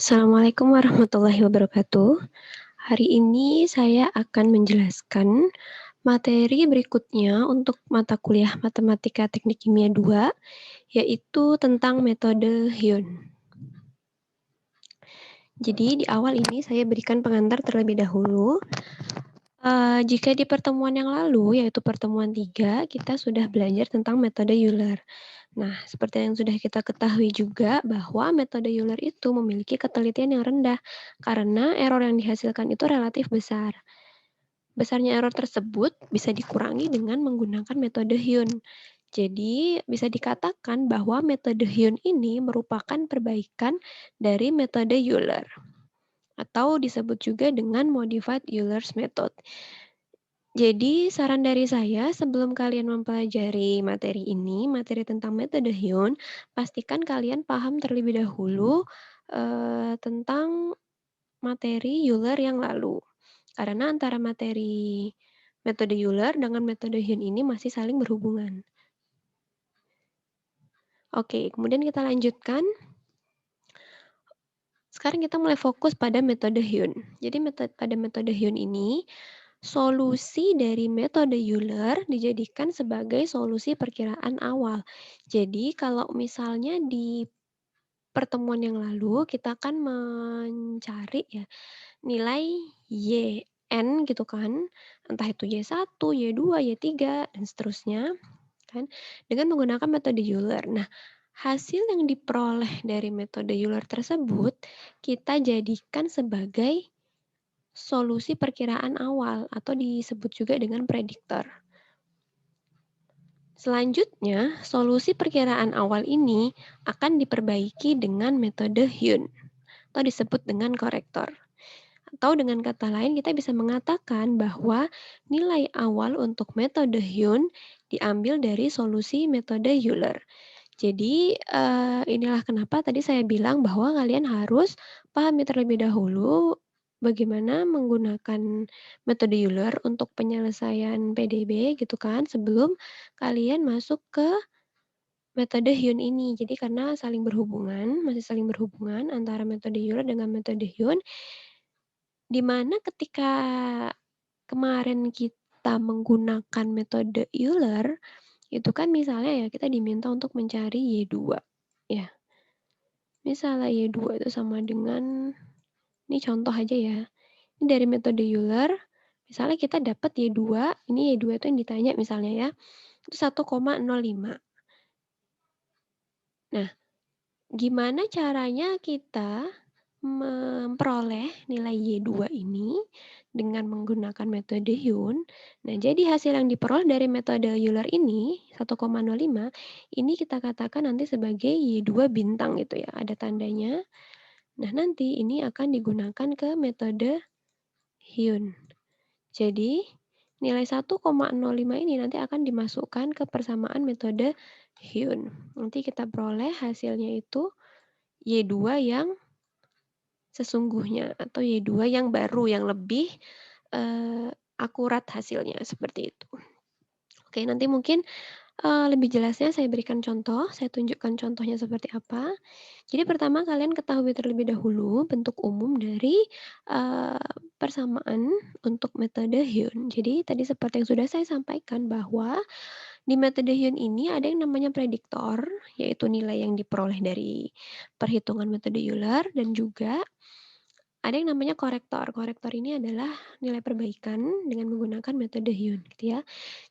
Assalamualaikum warahmatullahi wabarakatuh. Hari ini saya akan menjelaskan materi berikutnya untuk mata kuliah Matematika Teknik Kimia 2, yaitu tentang metode Hyun. Jadi di awal ini saya berikan pengantar terlebih dahulu. Jika di pertemuan yang lalu, yaitu pertemuan 3, kita sudah belajar tentang metode Euler. Nah, seperti yang sudah kita ketahui juga bahwa metode Euler itu memiliki ketelitian yang rendah karena error yang dihasilkan itu relatif besar. Besarnya error tersebut bisa dikurangi dengan menggunakan metode Hyun. Jadi, bisa dikatakan bahwa metode Hyun ini merupakan perbaikan dari metode Euler atau disebut juga dengan modified Euler's method. Jadi, saran dari saya sebelum kalian mempelajari materi ini, materi tentang metode Hyun, pastikan kalian paham terlebih dahulu tentang materi Euler yang lalu. Karena antara materi metode Euler dengan metode Hyun ini masih saling berhubungan. Oke, kemudian kita lanjutkan. Sekarang kita mulai fokus pada metode Hyun. Jadi pada metode Hyun ini, solusi dari metode Euler dijadikan sebagai solusi perkiraan awal. Jadi kalau misalnya di pertemuan yang lalu kita akan mencari ya nilai yn gitu kan, entah itu y1, y2, y3 dan seterusnya kan dengan menggunakan metode Euler. Nah, hasil yang diperoleh dari metode Euler tersebut kita jadikan sebagai solusi perkiraan awal atau disebut juga dengan prediktor. Selanjutnya, solusi perkiraan awal ini akan diperbaiki dengan metode Hyun atau disebut dengan korektor. Atau dengan kata lain kita bisa mengatakan bahwa nilai awal untuk metode Hyun diambil dari solusi metode Euler. Jadi inilah kenapa tadi saya bilang bahwa kalian harus pahami terlebih dahulu bagaimana menggunakan metode Euler untuk penyelesaian PDB gitu kan sebelum kalian masuk ke metode Hyun ini. Jadi karena masih saling berhubungan antara metode Euler dengan metode Hyun, di mana ketika kemarin kita menggunakan metode Euler, itu kan misalnya ya kita diminta untuk mencari Y2 ya. Misalnya Y2 itu sama dengan ini contoh aja ya. Ini dari metode Euler, misalnya kita dapat Y2, ini Y2 itu yang ditanya misalnya ya, itu 1,05. Nah, gimana caranya kita memperoleh nilai Y2 ini dengan menggunakan metode Hyun. Nah, jadi hasil yang diperoleh dari metode Euler ini, 1,05, ini kita katakan nanti sebagai Y2 bintang gitu ya, ada tandanya. Nah, nanti ini akan digunakan ke metode Hyun. Jadi, nilai 1,05 ini nanti akan dimasukkan ke persamaan metode Hyun. Nanti kita peroleh hasilnya itu Y2 yang sesungguhnya atau Y2 yang baru, yang lebih akurat hasilnya, seperti itu. Oke, nanti mungkin lebih jelasnya saya berikan contoh, saya tunjukkan contohnya seperti apa. Jadi pertama kalian ketahui terlebih dahulu bentuk umum dari persamaan untuk metode Hyun. Jadi tadi seperti yang sudah saya sampaikan bahwa di metode Hyun ini ada yang namanya prediktor, yaitu nilai yang diperoleh dari perhitungan metode Euler, dan juga ada yang namanya korektor. Korektor ini adalah nilai perbaikan dengan menggunakan metode Hyun, gitu ya.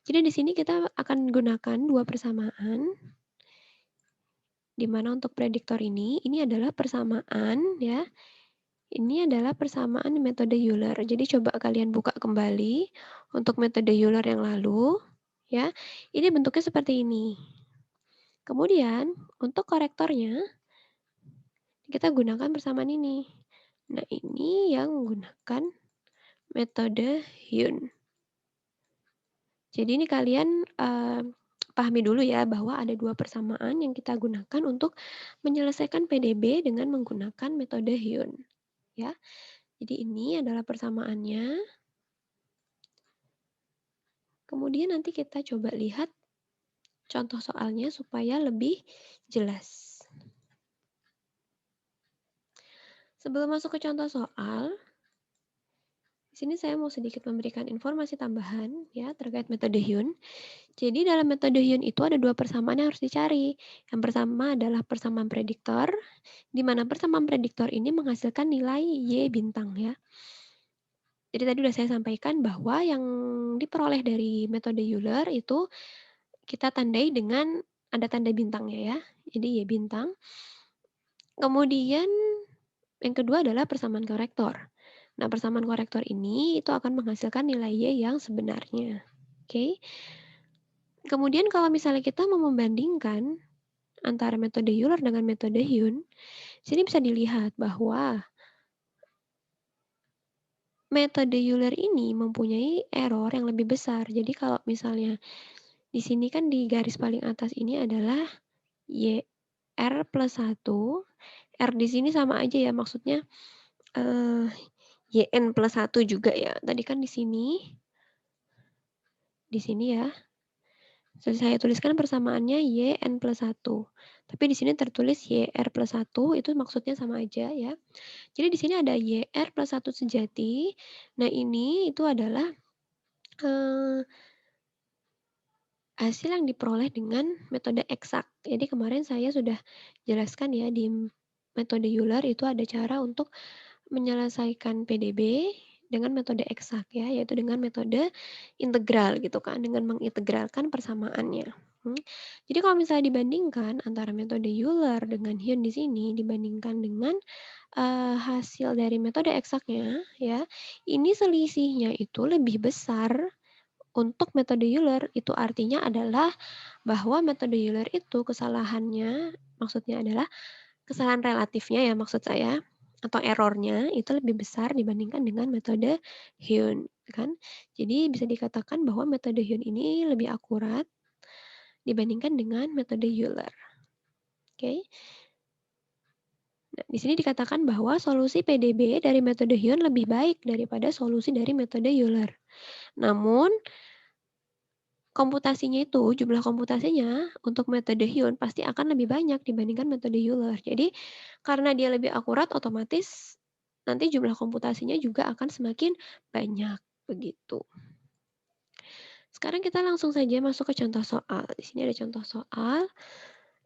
Jadi di sini kita akan gunakan dua persamaan, di mana untuk prediktor ini adalah persamaan ya. Ini adalah persamaan metode Euler. Jadi coba kalian buka kembali untuk metode Euler yang lalu, ya. Ini bentuknya seperti ini. Kemudian untuk korektornya kita gunakan persamaan ini. Nah, ini yang menggunakan metode Hyun. Jadi ini kalian pahami dulu ya bahwa ada dua persamaan yang kita gunakan untuk menyelesaikan PDB dengan menggunakan metode Hyun. Ya, jadi ini adalah persamaannya. Kemudian nanti kita coba lihat contoh soalnya supaya lebih jelas. Sebelum masuk ke contoh soal, di sini saya mau sedikit memberikan informasi tambahan ya terkait metode Hyun. Jadi dalam metode Hyun itu ada dua persamaan yang harus dicari. Yang pertama adalah persamaan prediktor, di mana persamaan prediktor ini menghasilkan nilai Y bintang ya. Jadi tadi udah saya sampaikan bahwa yang diperoleh dari metode Euler itu kita tandai dengan ada tanda bintangnya ya. Jadi Y bintang. Kemudian yang kedua adalah persamaan korektor. Nah, persamaan korektor ini itu akan menghasilkan nilai Y yang sebenarnya. Oke. Kemudian kalau misalnya kita mau membandingkan antara metode Euler dengan metode Hyun, sini bisa dilihat bahwa metode Euler ini mempunyai error yang lebih besar. Jadi kalau misalnya di sini kan di garis paling atas ini adalah Y R plus 1. R di sini sama aja ya, maksudnya YN plus 1 juga ya. Tadi kan di sini ya. Saya tuliskan persamaannya YN plus 1. Tapi di sini tertulis YR plus 1, itu maksudnya sama aja ya. Jadi di sini ada YR plus 1 sejati. Nah, ini itu adalah hasil yang diperoleh dengan metode eksak. Jadi kemarin saya sudah jelaskan ya di metode Euler itu ada cara untuk menyelesaikan PDB dengan metode eksak ya, yaitu dengan metode integral gitu kan, dengan mengintegralkan persamaannya. Jadi kalau misalnya dibandingkan antara metode Euler dengan Hyun di sini dibandingkan dengan hasil dari metode eksaknya ya, ini selisihnya itu lebih besar untuk metode Euler. Itu artinya adalah bahwa metode Euler itu kesalahannya, maksudnya adalah kesalahan relatifnya ya maksud saya, atau errornya itu lebih besar dibandingkan dengan metode Hyun, kan. Jadi bisa dikatakan bahwa metode Hyun ini lebih akurat dibandingkan dengan metode Euler. Oke. Nah, di sini dikatakan bahwa solusi PDB dari metode Hyun lebih baik daripada solusi dari metode Euler. Namun, jumlah komputasinya untuk metode Hyun pasti akan lebih banyak dibandingkan metode Euler. Jadi, karena dia lebih akurat, otomatis nanti jumlah komputasinya juga akan semakin banyak, begitu. Sekarang kita langsung saja masuk ke contoh soal. Di sini ada contoh soal.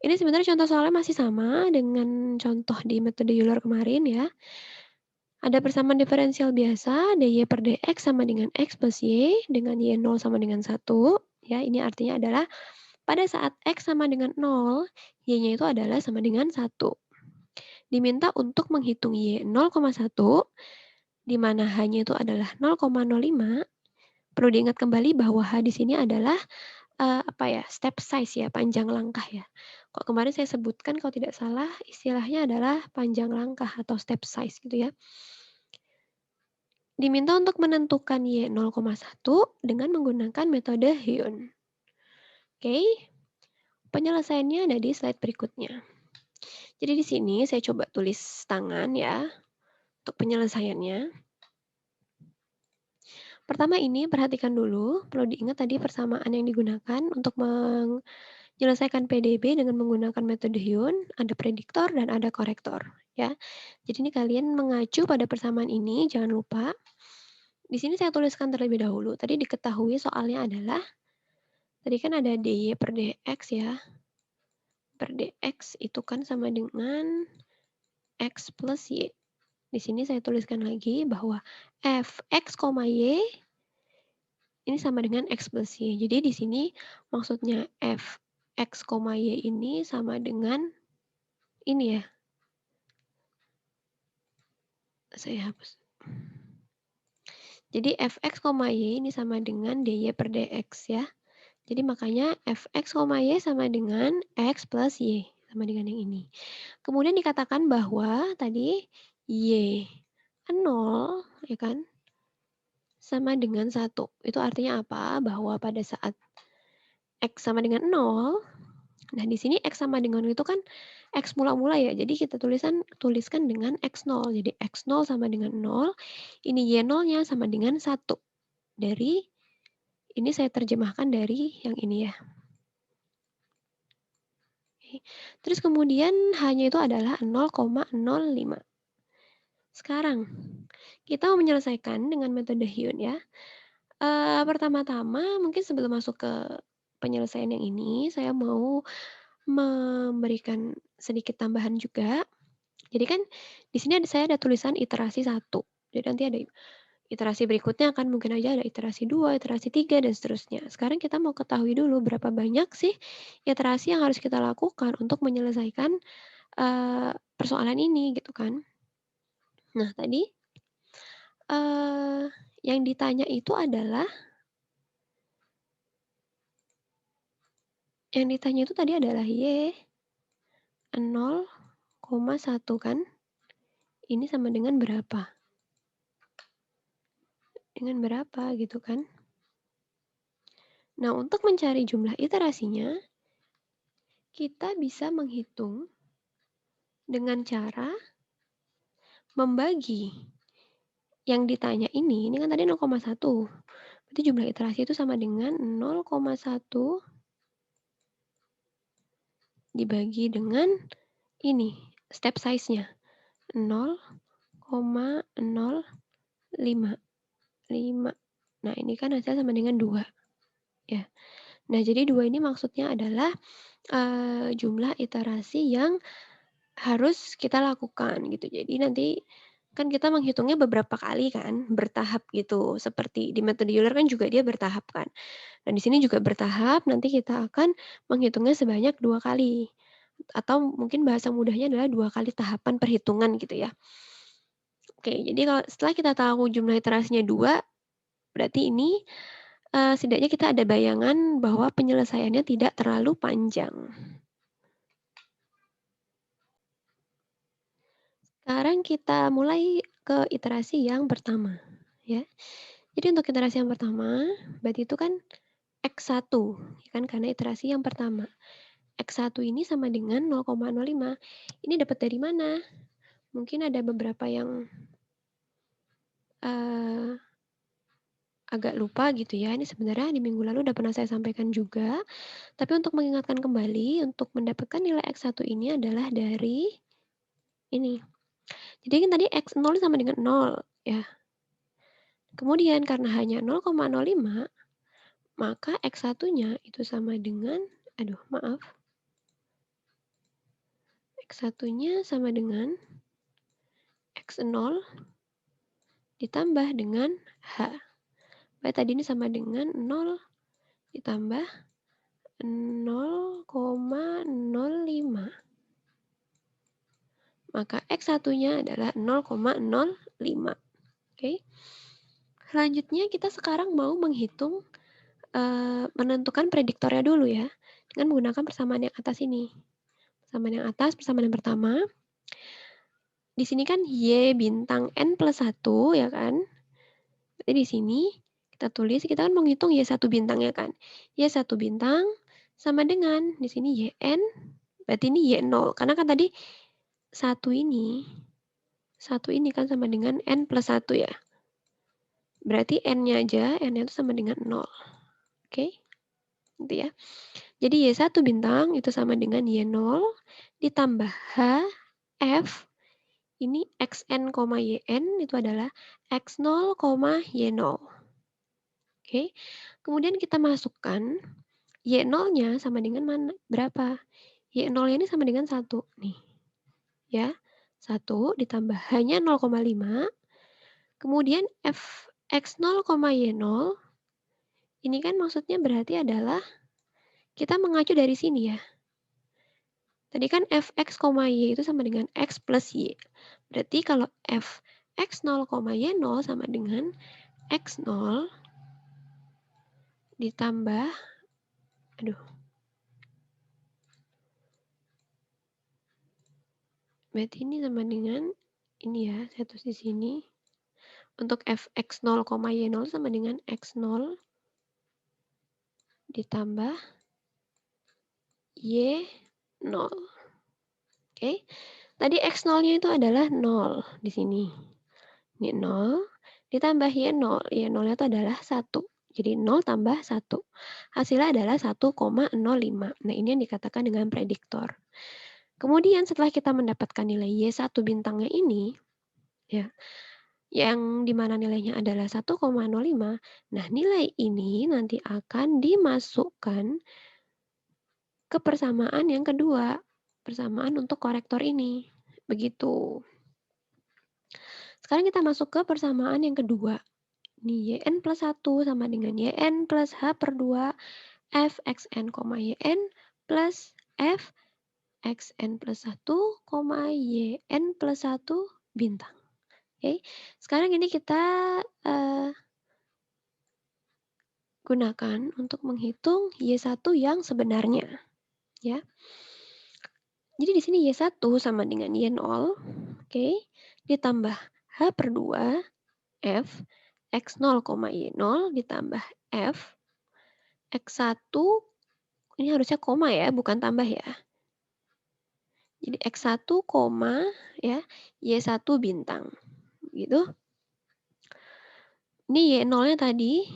Ini sebenarnya contoh soalnya masih sama dengan contoh di metode Euler kemarin ya. Ada persamaan diferensial biasa, dy per dx sama dengan x plus y, dengan y0 sama dengan 1. Ya, ini artinya adalah pada saat x sama dengan 0, y-nya itu adalah sama dengan 1. Diminta untuk menghitung y 0,1, di mana h-nya itu adalah 0,05. Perlu diingat kembali bahwa h di sini adalah step size ya, panjang langkah ya. Kok kemarin saya sebutkan kalau tidak salah istilahnya adalah panjang langkah atau step size gitu ya. Diminta untuk menentukan Y 0,1 dengan menggunakan metode Hyun. Oke, penyelesaiannya ada di slide berikutnya. Jadi di sini saya coba tulis tangan ya untuk penyelesaiannya. Pertama ini perhatikan dulu, perlu diingat tadi persamaan yang digunakan untuk menyelesaikan PDB dengan menggunakan metode Hyun, ada prediktor dan ada korektor ya. Jadi ini kalian mengacu pada persamaan ini, jangan lupa. Di sini saya tuliskan terlebih dahulu. Tadi diketahui soalnya adalah, tadi kan ada dy per dx ya. Per dx itu kan sama dengan x plus y. Di sini saya tuliskan lagi bahwa fx, y ini sama dengan x plus y. Jadi di sini maksudnya fx, y ini sama dengan ini ya. Saya hapus. Jadi fx, y ini sama dengan dy per dx ya. Jadi makanya fx, y sama dengan x plus y. Sama dengan yang ini. Kemudian dikatakan bahwa tadi y 0 ya kan sama dengan 1. Itu artinya apa? Bahwa pada saat x sama dengan 0, nah di sini x sama dengan itu kan x mula-mula ya. Jadi kita tuliskan dengan x0. Jadi x0 sama dengan 0. Ini y0-nya sama dengan 1. Dari ini saya terjemahkan dari yang ini ya. Terus kemudian h-nya itu adalah 0,05. Sekarang, kita mau menyelesaikan dengan metode Hyun ya. Pertama-tama mungkin sebelum masuk ke penyelesaian yang ini, saya mau memberikan sedikit tambahan juga. Jadi kan di sini saya ada tulisan iterasi 1. Jadi nanti ada iterasi berikutnya akan mungkin aja ada iterasi 2, iterasi 3, dan seterusnya. Sekarang kita mau ketahui dulu berapa banyak sih iterasi yang harus kita lakukan untuk menyelesaikan, persoalan ini gitu kan. Nah tadi, eee, yang ditanya itu adalah tadi adalah Y 0,1 kan, ini sama dengan berapa? Dengan berapa gitu kan. Nah untuk mencari jumlah iterasinya, kita bisa menghitung dengan cara membagi yang ditanya ini kan tadi 0,1, berarti jumlah iterasi itu sama dengan 0,1 dibagi dengan ini, step size-nya, 0,05. Nah, ini kan hasilnya sama dengan 2, ya. Nah, jadi 2 ini maksudnya adalah, jumlah iterasi yang harus kita lakukan gitu. Jadi nanti kan kita menghitungnya beberapa kali kan, bertahap gitu. Seperti di metode Euler kan juga dia bertahap kan. Dan di sini juga bertahap, nanti kita akan menghitungnya sebanyak 2 kali. Atau mungkin bahasa mudahnya adalah 2 kali tahapan perhitungan gitu ya. Oke, jadi kalau setelah kita tahu jumlah iterasinya 2, berarti ini, setidaknya kita ada bayangan bahwa penyelesaiannya tidak terlalu panjang. Sekarang kita mulai ke iterasi yang pertama, ya. Jadi untuk iterasi yang pertama, berarti itu kan X1, ya kan, karena iterasi yang pertama. X1 ini sama dengan 0,05. Ini dapat dari mana? Mungkin ada beberapa yang, eee, agak lupa gitu ya, ini sebenarnya di minggu lalu udah pernah saya sampaikan juga, tapi untuk mengingatkan kembali, untuk mendapatkan nilai X1 ini adalah dari ini. Jadi kan tadi X0 sama dengan 0, ya. Kemudian karena hanya 0,05, maka X1-nya itu sama dengan aduh maaf, X1-nya sama dengan X0 ditambah dengan H. Berarti tadi ini sama dengan 0 ditambah 0,05. Maka X1-nya adalah 0,05. Oke. Selanjutnya kita sekarang mau menghitung, menentukan prediktornya dulu ya, dengan menggunakan persamaan yang atas ini. Persamaan yang atas, persamaan yang pertama. Di sini kan Y bintang N plus 1 ya kan. Berarti di sini kita tulis, kita kan menghitung Y1 bintang ya kan. Y1 bintang sama dengan di sini YN, berarti ini Y0. Karena kan tadi 1 ini kan sama dengan N plus 1 ya. Berarti N-nya aja, N-nya itu sama dengan 0. Oke, gitu ya. Jadi Y1 bintang itu sama dengan Y0 ditambah H, F, ini Xn, Yn itu adalah X0, Y0. Oke, kemudian kita masukkan Y0-nya sama dengan mana? Berapa? Y0-nya ini sama dengan 1 nih. Ya, 1 ditambah H-nya 0,5. Kemudian X0, Y0 ini kan maksudnya berarti adalah kita mengacu dari sini ya. Tadi kan Fx, Y itu sama dengan X plus Y. Berarti kalau Fx0, Y0 sama dengan X0 ditambah, aduh, berarti ini sama dengan ini ya, saya tulis di sini. Untuk Fx0, Y0 sama dengan X0 ditambah Y0. Oke, tadi X0-nya itu adalah 0 di sini. Ini 0 ditambah Y0. Y0-nya itu adalah 1. Jadi 0 tambah 1. Hasilnya adalah 1,05. Nah, ini yang dikatakan dengan prediktor. Kemudian setelah kita mendapatkan nilai Y1 bintangnya ini, ya, yang dimana nilainya adalah 1,05. Nah, nilai ini nanti akan dimasukkan ke persamaan yang kedua, persamaan untuk korektor ini, begitu. Sekarang kita masuk ke persamaan yang kedua. Nih, yn plus 1 sama dengan yn plus h/2 f xn, yn plus f xn plus 1, yn plus 1 bintang. Oke, sekarang ini kita gunakan untuk menghitung Y1 yang sebenarnya, ya. Jadi di sini Y1 sama dengan Y0, oke, ditambah h/2 f x0, Y0 ditambah f x1, ini harusnya koma ya, bukan tambah ya. Jadi x1, ya, Y1 bintang, gitu. Ini Y0-nya tadi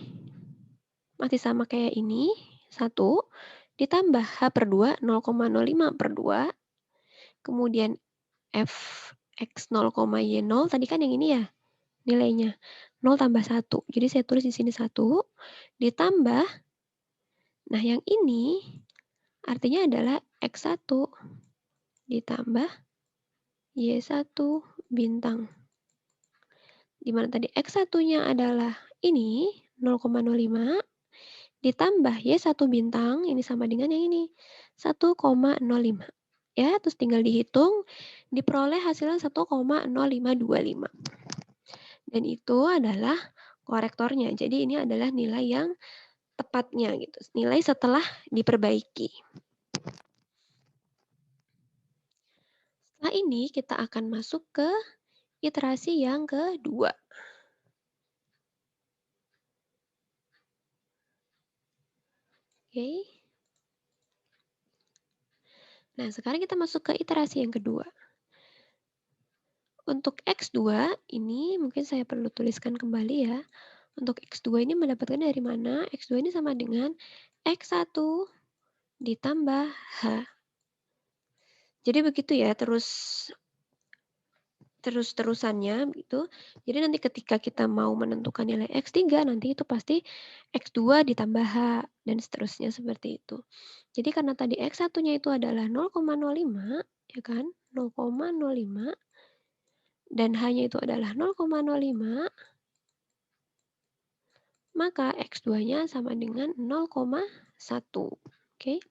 masih sama kayak ini, 1, ditambah h/2 0,05/2, kemudian f x0, Y0 tadi kan yang ini ya nilainya, 0 tambah 1. Jadi saya tulis di sini 1, ditambah, nah yang ini artinya adalah x1 ditambah Y1 bintang. Di mana tadi x1-nya adalah ini 0,05 ditambah Y1 bintang, ini sama dengan yang ini 1,05. Ya, terus tinggal dihitung, diperoleh hasilnya 1,0525. Dan itu adalah korektornya. Jadi ini adalah nilai yang tepatnya gitu. Nilai setelah diperbaiki. Setelah ini kita akan masuk ke iterasi yang kedua. Oke. Nah, sekarang kita masuk ke iterasi yang kedua. Untuk X2 ini mungkin saya perlu tuliskan kembali ya. Untuk X2 ini mendapatkan dari mana? X2 ini sama dengan X1 ditambah H. Jadi begitu ya, terus-terusannya gitu. Jadi nanti ketika kita mau menentukan nilai X3 nanti itu pasti X2 ditambah H dan seterusnya seperti itu. Jadi karena tadi X1-nya itu adalah 0,05 ya kan? 0,05 dan H-nya itu adalah 0,05, maka X2-nya sama dengan 0,1. Oke.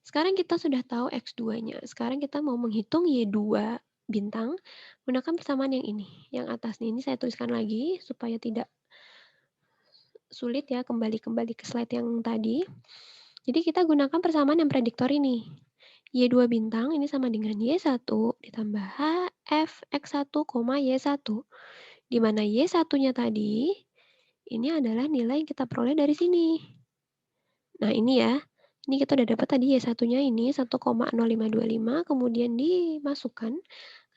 Sekarang kita sudah tahu X2-nya. Sekarang kita mau menghitung Y2 bintang menggunakan persamaan yang ini. Yang atas ini saya tuliskan lagi supaya tidak sulit ya kembali ke slide yang tadi. Jadi kita gunakan persamaan yang prediktor ini. Y2 bintang ini sama dengan Y1 ditambah H F X1, Y1. Di mana Y1-nya tadi ini adalah nilai yang kita peroleh dari sini. Nah, ini ya. Ini kita udah dapat tadi Y1-nya ini 1,0525, kemudian dimasukkan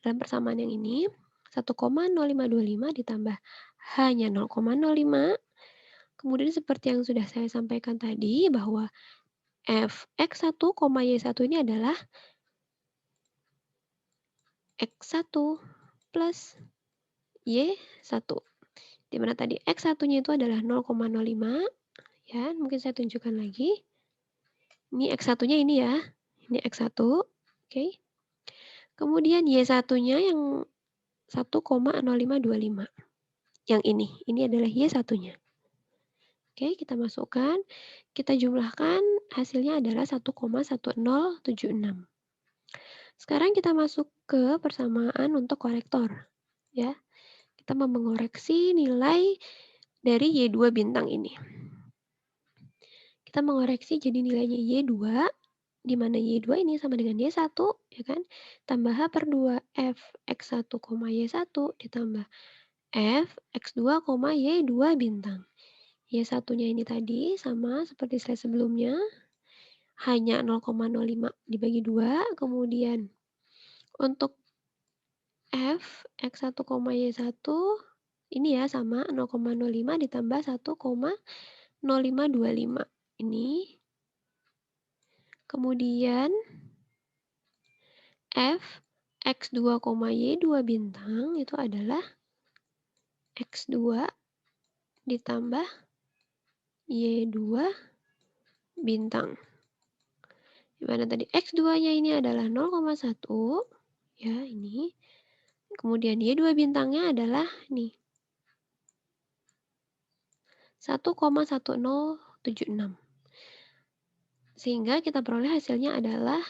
dalam persamaan yang ini 1,0525 ditambah H-nya 0,05. Kemudian seperti yang sudah saya sampaikan tadi bahwa Fx1, Y1 ini adalah X1 plus Y1. Di mana tadi X1-nya itu adalah 0,05. Ya, mungkin saya tunjukkan lagi. Ini X1-nya ini ya. Ini X1. Oke. Kemudian Y1-nya yang 1,0525. Yang ini adalah Y1-nya. Oke, kita masukkan. Kita jumlahkan, hasilnya adalah 1,1076. Sekarang kita masuk ke persamaan untuk korektor. Ya, kita mau mengoreksi nilai dari Y2 bintang ini. Kita mengoreksi jadi nilainya Y2, di mana Y2 ini sama dengan Y1, ya kan? Tambah H/2 F X1, Y1 ditambah F X2, Y2 bintang. Y1-nya ini tadi sama seperti slide sebelumnya, hanya 0,05 dibagi 2, kemudian untuk F X1, Y1 ini ya sama 0,05 ditambah 1,0525 ini. Kemudian F X2, Y2 bintang itu adalah X2 ditambah Y2 bintang. Di mana tadi X2-nya ini adalah 0,1, ya ini. Kemudian Y2 bintangnya adalah nih 1,1076. Sehingga kita peroleh hasilnya adalah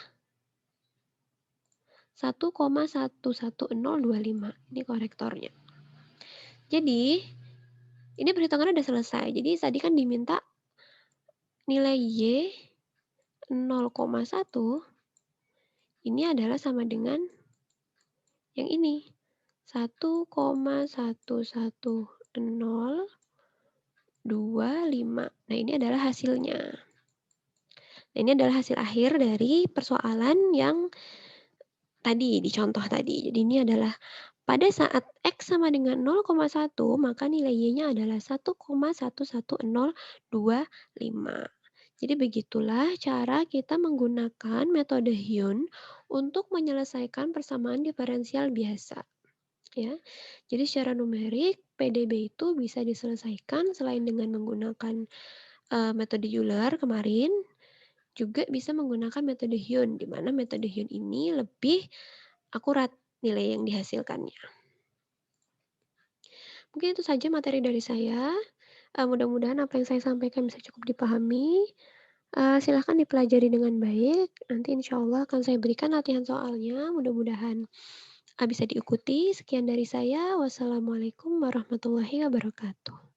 1,11025. Ini korektornya. Jadi, ini perhitungannya udah selesai. Jadi tadi kan diminta nilai Y 0,1 ini adalah sama dengan yang ini. 1,11025. Nah, ini adalah hasilnya. Nah, ini adalah hasil akhir dari persoalan yang tadi, di contoh tadi. Jadi ini adalah pada saat X sama dengan 0,1, maka nilai Y-nya adalah 1,11025. Jadi begitulah cara kita menggunakan metode Hyun untuk menyelesaikan persamaan diferensial biasa. Ya. Jadi secara numerik, PDB itu bisa diselesaikan selain dengan menggunakan metode Euler kemarin, juga bisa menggunakan metode Hyun, di mana metode Hyun ini lebih akurat nilai yang dihasilkannya. Mungkin itu saja materi dari saya. Mudah-mudahan apa yang saya sampaikan bisa cukup dipahami. Silahkan dipelajari dengan baik. Nanti insya Allah akan saya berikan latihan soalnya. Mudah-mudahan bisa diikuti. Sekian dari saya. Wassalamualaikum warahmatullahi wabarakatuh.